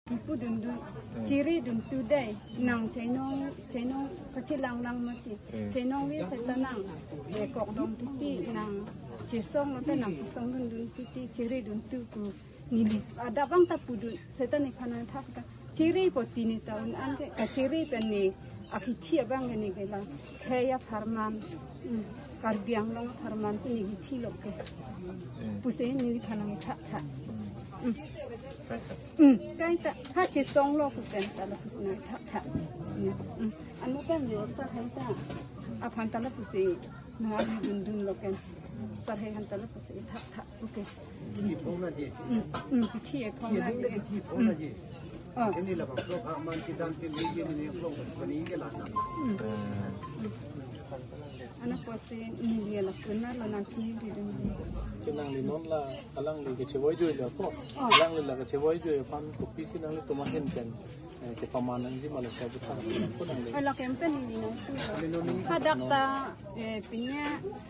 Ipu dundu ciri dundu day nang cenong kecil lang mati cenong wi setanang kok dong titi nang cisong nanti nang cisong dundu titi ciri dundu ku nili ada bang tapudu setan ikan tak ciri poti ni tahun ante ciri peni akiti abang ni gila kaya farman karbiang long farman sini giti loke pusing ni kanang tak cái ta chỉ xong lo cũng cần ta là phụ nữ thà anh nói cái nhiều sao hay ta à phan ta là phụ nữ nó đun đun lo cần sao hay hắn ta là phụ nữ thà okที่ผมนั่นเอง ที่พอ ที่ นั่น นั่นที่ผมนั่นเองอันนี้เราบอกว่ามันที่ดันที่มีเงินในโลกวันนี้ก็หลัก anak pasti ini dia lah benar lah nanti di dunia. Kenang li non la alang li ke cewoi joi la ko alang li la ke cewoi joi pan kopi si nang li to mahen pen ke pamanan di Malaysia buta ko nang li Kalau kempen ini nanti kadang ta punya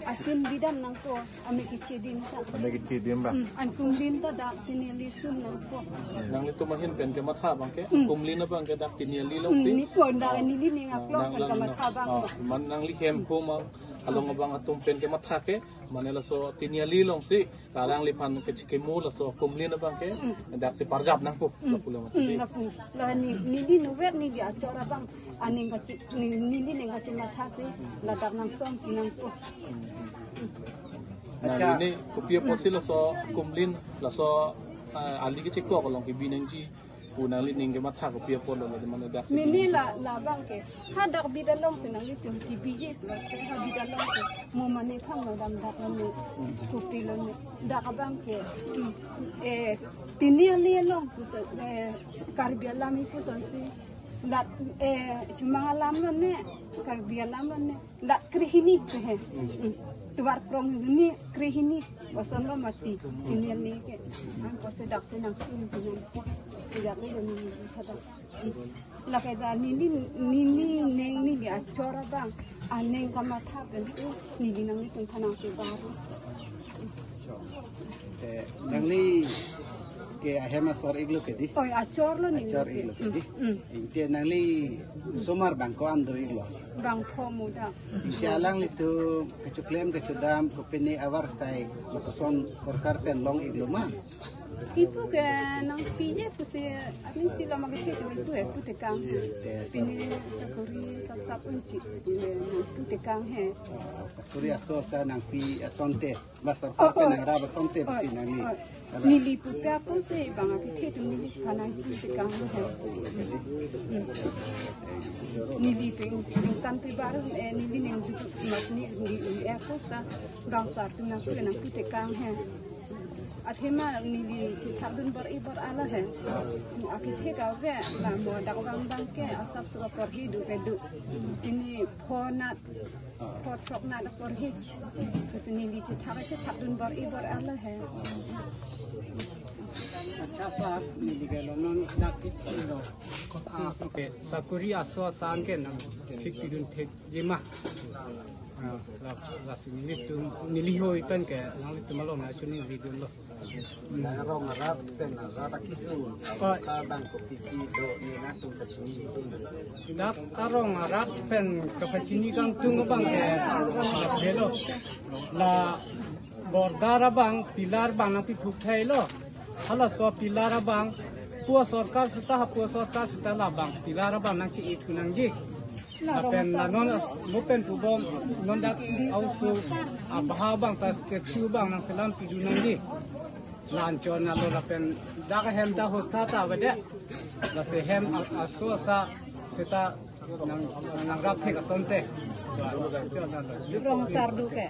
asin bidan nang ko ame kecedin ta Ada kecil ba? an kumlin ta dak sini lisun nang ko nang li to mahen pen ke matha bang ke kumli na bang ke dak tinia li lo si ni pun dak ni ni ngaklok kan kamat abang man nang li hem ko mang along abang atum pen ke matha ke manela so tinia li long si tarang li pan ke chikemu la so kumli na bang ke dak si parjab nang ko la pula mati lah ni nuwer ni dia acara bang aning kecil ni ngaci matha si la dak nang som nang ko nah ini kopi posi la so kumlin la so ali ke chikko ko long ke binang ji punang li ning ke matha kopi polo la mana dak mini la bang ke hadak bidalong senang itu di biji ha bidalong ke mo mane khang la dam dak ni kopi lo ni dak bang ke tinia li long pus karbia lami pus si lat cuma alam ne karbia lam ne lat krihini he tuar prong ni krihini wasan lo mati tinia ni ke an ko se dak senang sin tidak ada ni kata lah kata nini neng ni dia acara bang aneng kamatha bentu nini nang ni tanang ke baru nang li ke ahema sor iglo ke di oh acor lo ni acor iglo ke di inte nang li somar bangko ando iglo bang pho muda jalang itu kecuklem kecudam kopini awar sai makoson sarkar pen long iglo ma ipu ke nang pije pusi atin sila magisi itu pute kang sini sakuri sap unci pute kang he sakuri aso sa nang pi asonte masarkar pen nang raba sonte bisi nang li nili puta pusi bang akite tu nili kana pute kang he nili peng tan pi baru nili neng masni nili aposta bang sar tu nang pute kang he athema nili chithabun bar ibar ala hai akithe ka ve la mo dakwang bang ke asap so perhi du pedu ini phonat photrok na da perhi terus nili chithabun bar ibar ala hai अच्छा सा नीली गलो नॉन नाकित लो okay sakuri aso san ke nam ठीक तिदुन ठीक जिमा la sini tu nili hoi pen ke nang tu malong na chuni video lo rong rap pen rap kisu ka bang kopi do ni na tu kecuni dak sarong rap pen ke pacini kang tung bang ke belo la bordara bang pilar bang na pi thuk thai lo hala so pilar bang pua sarkar suta la bang pilar bang nang ki itu nang ji apen non mopen pubom non dak also abah bang tas statue bang nang selam pidu nang ji lancon na lo apen dak hem da hosta ta wede la se hem aso sa seta nang rap thek asonte rong sardu ke